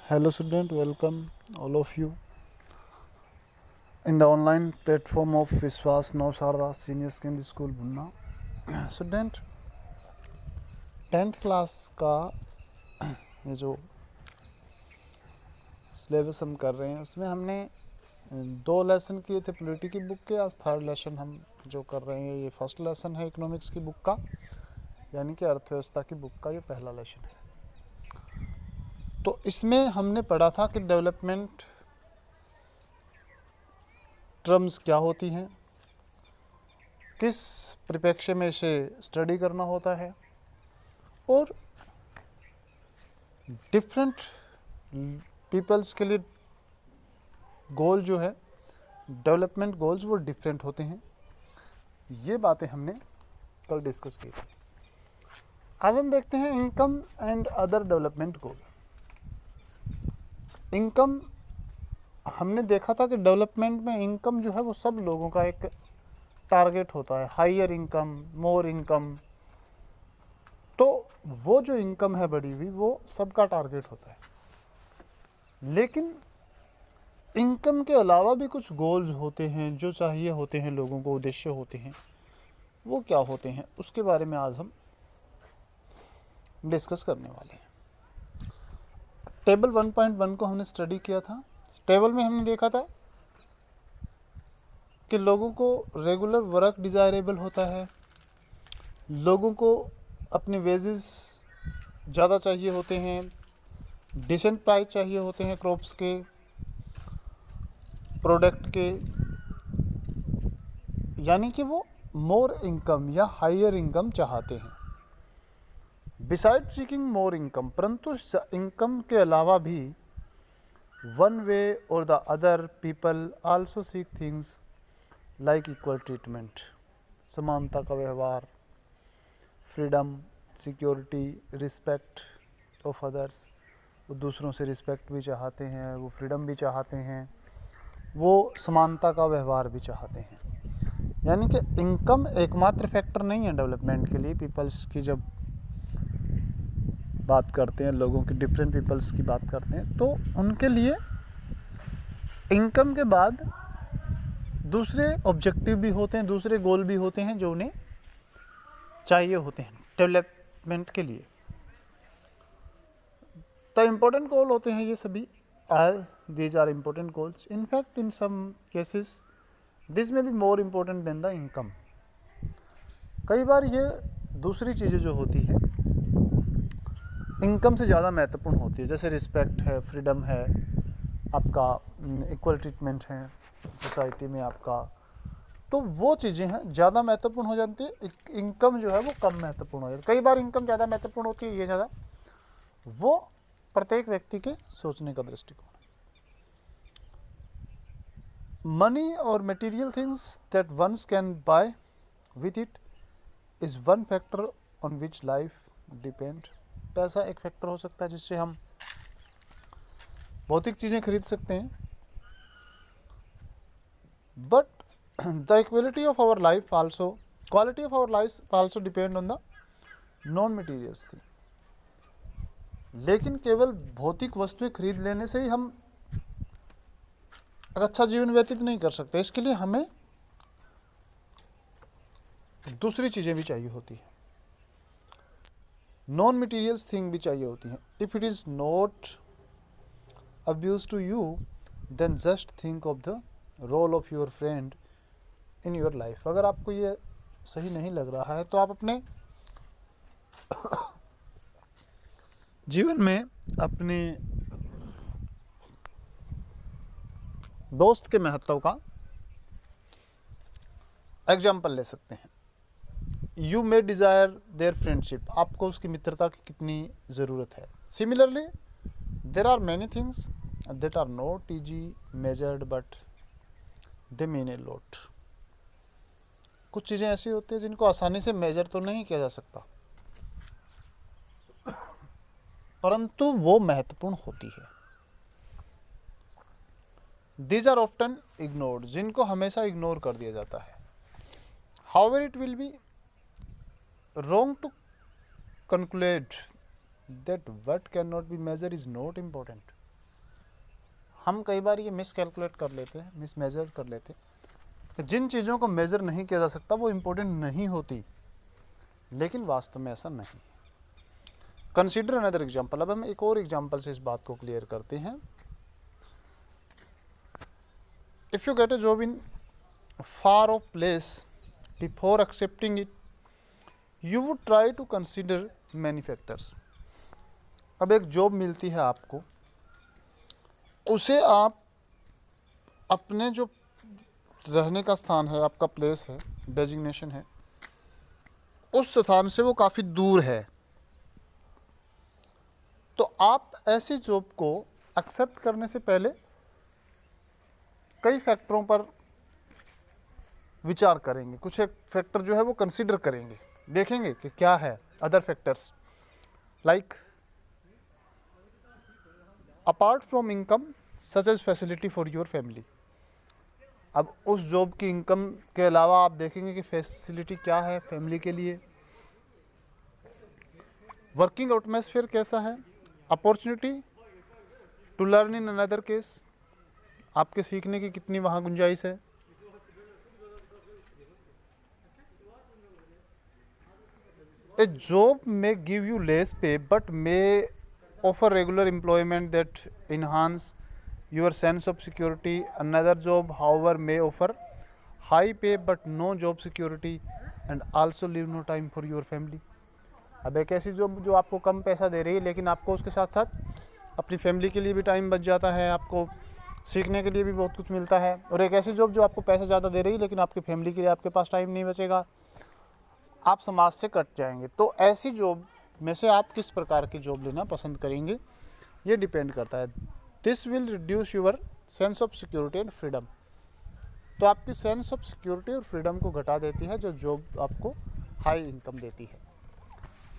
Hello, student. Welcome all of you in the online platform of Viswas Nausarda Senior Secondary School Bunna. Student, 10th class का ये जो syllabus हम कर रहे हैं उसमें हमने 2 लेसन किए थे पॉलिटी की बुक के। आज 3rd लेसन हम जो कर रहे हैं ये फर्स्ट लेसन है इकोनॉमिक्स की बुक का, यानी कि अर्थव्यवस्था की बुक का ये पहला लेसन है। तो इसमें हमने पढ़ा था कि डेवलपमेंट टर्म्स क्या होती हैं, किस परिप्रेक्ष्य में इसे स्टडी करना होता है और डिफरेंट पीपल्स के लिए गोल जो है डेवलपमेंट गोल्स वो डिफरेंट होते हैं। ये बातें हमने कल डिस्कस की थी। आज हम देखते हैं income and other development goal. Income हमने देखा था कि डेवलपमेंट में इनकम जो है वो सब लोगों का एक टारगेट होता है, हायर इनकम, मोर इनकम। तो वो जो इनकम है बढ़ी हुई वो सबका टारगेट होता है, लेकिन इनकम के अलावा भी कुछ गोल्स होते हैं जो चाहिए होते हैं लोगों को, उद्देश्य होते हैं। वो क्या होते हैं उसके बारे में आज हम डिस्कस करने वाले हैं। टेबल 1.1 को हमने स्टडी किया था। टेबल में हमने देखा था कि लोगों को रेगुलर वर्क डिज़ायरेबल होता है, लोगों को अपने वेजेस ज़्यादा चाहिए होते हैं, डिसेंट प्राइस चाहिए होते हैं क्रॉप्स के, प्रोडक्ट के, यानी कि वो मोर इनकम या हायर इनकम चाहते हैं। बिसाइड सीकिंग मोर इनकम, परंतु इनकम के अलावा भी वन वे और the other people also seek things like equal treatment, समानता का व्यवहार, freedom, security, respect of others. वो दूसरों से रिस्पेक्ट भी चाहते हैं, वो फ्रीडम भी चाहते हैं, वो समानता का व्यवहार भी चाहते हैं। यानी कि इनकम एकमात्र फैक्टर नहीं है डेवलपमेंट के लिए। पीपल्स की जब बात करते हैं, लोगों की, डिफरेंट पीपल्स की बात करते हैं, तो उनके लिए इनकम के बाद दूसरे ऑब्जेक्टिव भी होते हैं, दूसरे गोल भी होते हैं जो उन्हें चाहिए होते हैं डेवलपमेंट के लिए। तो इम्पोर्टेंट गोल होते हैं ये सभी। All these are important goals. In fact in some cases this may be more important than the income. कई बार ये दूसरी चीज़ें जो होती है इनकम से ज़्यादा महत्वपूर्ण होती है, जैसे रिस्पेक्ट है, फ्रीडम है, आपका इक्वल ट्रीटमेंट है सोसाइटी में आपका। तो वो चीज़ें हैं ज़्यादा महत्वपूर्ण हो जाती है, इनकम जो है वो कम महत्वपूर्ण हो जाती है। कई बार इनकम ज़्यादा महत्वपूर्ण होती है, ये ज़्यादा, वो प्रत्येक व्यक्ति के सोचने का दृष्टिकोण। मनी और material things that once can buy with it is one factor on which life depend. पैसा एक फैक्टर हो सकता है जिससे हम भौतिक चीज़ें खरीद सकते हैं, but the equality of our life also, quality of our life also depend on the non materials thing. लेकिन केवल भौतिक वस्तुएं खरीद लेने से ही हम एक अच्छा जीवन व्यतीत नहीं कर सकते। इसके लिए हमें दूसरी चीज़ें भी चाहिए होती हैं, नॉन मटीरियल्स थिंग भी चाहिए होती हैं। If it is not abuse to you then just think of the role of your friend in your life. अगर आपको ये सही नहीं लग रहा है तो आप अपने जीवन में अपने दोस्त के महत्व का एग्जाम्पल ले सकते हैं। You may desire their friendship, आपको उसकी मित्रता की कितनी ज़रूरत है। Similarly there are many things that are not easy measured but they mean a lot. कुछ चीज़ें ऐसी होती हैं जिनको आसानी से मेजर तो नहीं किया जा सकता, परंतु वो महत्वपूर्ण होती है। दीज आर ऑफ्टन इग्नोर्ड, जिनको हमेशा इग्नोर कर दिया जाता है। However it will be wrong to conclude that what cannot be measured is not important. हम कई बार ये मिस कैलकुलेट कर लेते हैं, मिस मेजर कर लेते हैं कि जिन चीज़ों को मेज़र नहीं किया जा सकता वो इम्पोर्टेंट नहीं होती, लेकिन वास्तव में ऐसा नहीं। Consider another example. अब हम एक और एग्जाम्पल से इस बात को क्लियर करते हैं। If you get a job in far off place, before accepting it you would try to consider many factors। अब एक जॉब मिलती है आपको, उसे आप अपने जो रहने का स्थान है, आपका प्लेस है, डेजिग्नेशन है, उस स्थान से वो काफ़ी दूर है, तो आप ऐसी जॉब को एक्सेप्ट करने से पहले कई फैक्टरों पर विचार करेंगे। कुछ एक फैक्टर जो है वो कंसीडर करेंगे, देखेंगे कि क्या है other factors, like apart from income such as facility for your family. अब उस जॉब की इनकम के अलावा आप देखेंगे कि फैसिलिटी क्या है फैमिली के लिए, वर्किंग एटमॉस्फेयर कैसा है, opportunity to learn in another case, आपके सीखने की कितनी वहाँ गुंजाइश है, A job may give you less pay but may offer regular employment that enhance your sense of security. Another job, however, may offer high pay but no job security and also leave no time for your family। अब एक ऐसी job जो आपको कम पैसा दे रही है लेकिन आपको उसके साथ साथ अपनी फैमिली के लिए भी टाइम बच जाता है, आपको सीखने के लिए भी बहुत कुछ मिलता है, और एक ऐसी जॉब जो आपको पैसा ज़्यादा दे रही है लेकिन आपकी फैमिली के लिए आपके पास टाइम नहीं बचेगा, आप समाज से कट जाएंगे। तो ऐसी जॉब में से आप किस प्रकार की जॉब लेना पसंद करेंगे, ये डिपेंड करता है। This will reduce your sense of security and freedom. तो आपकी सेंस ऑफ सिक्योरिटी और फ्रीडम को घटा देती है जो जॉब आपको हाई इनकम देती है।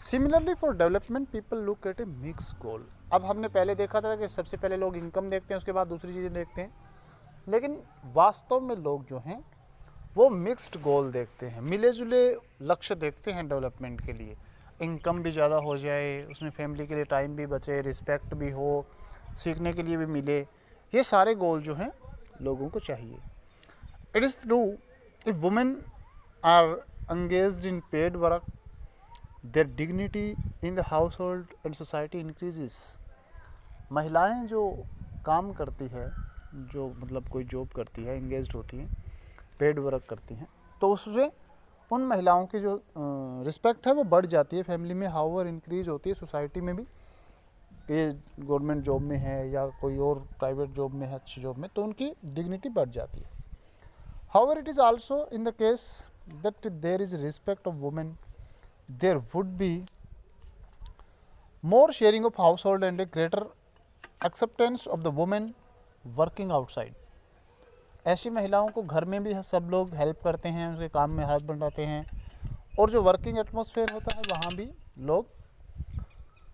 Similarly for development people look at a mix goal. अब हमने पहले देखा था कि सबसे पहले लोग इनकम देखते हैं, उसके बाद दूसरी चीज़ें देखते हैं, लेकिन वास्तव में लोग जो हैं वो मिक्स्ड गोल देखते हैं, मिले जुले लक्ष्य देखते हैं डेवलपमेंट के लिए। इनकम भी ज़्यादा हो जाए, उसमें फैमिली के लिए टाइम भी बचे, रिस्पेक्ट भी हो, सीखने के लिए भी मिले, ये सारे गोल जो हैं लोगों को चाहिए। It is true if women are engaged in paid work their dignity in the household and society increases. महिलाएं जो काम करती है, जो मतलब कोई जॉब करती है, एंगेज्ड होती हैं, पेड वर्क करती हैं, तो उसमें उन महिलाओं की जो रिस्पेक्ट है वो बढ़ जाती है फैमिली में, हाउवर इंक्रीज होती है सोसाइटी में भी। ये गवर्नमेंट जॉब में है या कोई और प्राइवेट जॉब में है, अच्छी जॉब में, तो उनकी डिग्निटी बढ़ जाती है। However it is also in the case that there is respect of women there would be more sharing of household and a greater acceptance of the women working outside. ऐसी महिलाओं को घर में भी सब लोग हेल्प करते हैं, उनके काम में हाथ बंटाते हैं, और जो वर्किंग एटमॉस्फेयर होता है वहाँ भी लोग,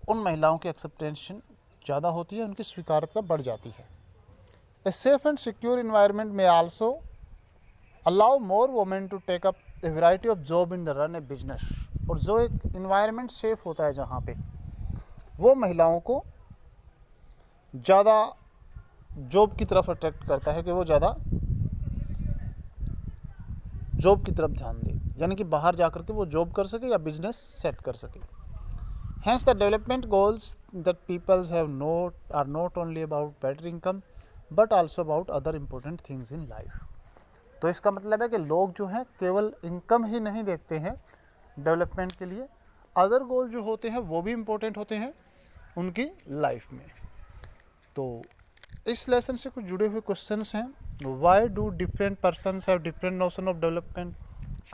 उन महिलाओं की एक्सेप्टेंशन ज़्यादा होती है, उनकी स्वीकार्यता बढ़ जाती है। A safe and secure environment में also allow more women to take up a variety of job in the run a business. और जो एक इन्वायरमेंट सेफ होता है जहाँ पे, वो महिलाओं को ज़्यादा जॉब की तरफ अट्रैक्ट करता है कि वो ज़्यादा जॉब की तरफ ध्यान दे, यानी कि बाहर जाकर के वो जॉब कर सके या बिजनेस सेट कर सके। Hence the development goals that people have are not only about better income but also about other important things in life। तो इसका मतलब है कि लोग जो हैं केवल इनकम ही नहीं देखते हैं डेवलपमेंट के लिए, अदर गोल जो होते हैं वो भी इम्पोर्टेंट होते हैं उनकी लाइफ में। तो इस लेसन से कुछ जुड़े हुए क्वेश्चंस हैं। Why do different persons have different notion of development.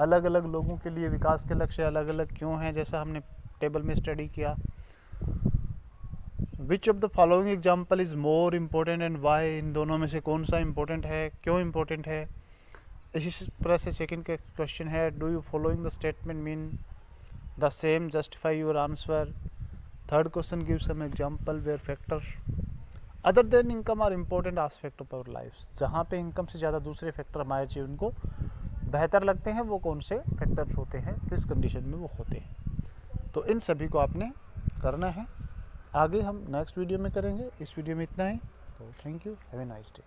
अलग अलग लोगों के लिए विकास के लक्ष्य अलग अलग क्यों हैं, जैसा हमने टेबल में स्टडी किया। Which of the following example is more important and why. इन दोनों में से कौन सा इम्पोर्टेंट है, क्यों इम्पोर्टेंट है। इसी तरह से सेकंड का क्वेश्चन है, do you following the statement mean the same, justify your answer. Third question give some example where factor other than income are important aspect of our life. जहाँ पे इनकम से ज़्यादा दूसरे फैक्टर हमारे जीवन को बेहतर लगते हैं, वो कौन से फैक्टर्स होते हैं, किस कंडीशन में वो होते हैं। तो इन सभी को आपने करना है। आगे हम नेक्स्ट वीडियो में करेंगे। इस वीडियो में इतना ही। तो thank you, have a nice day.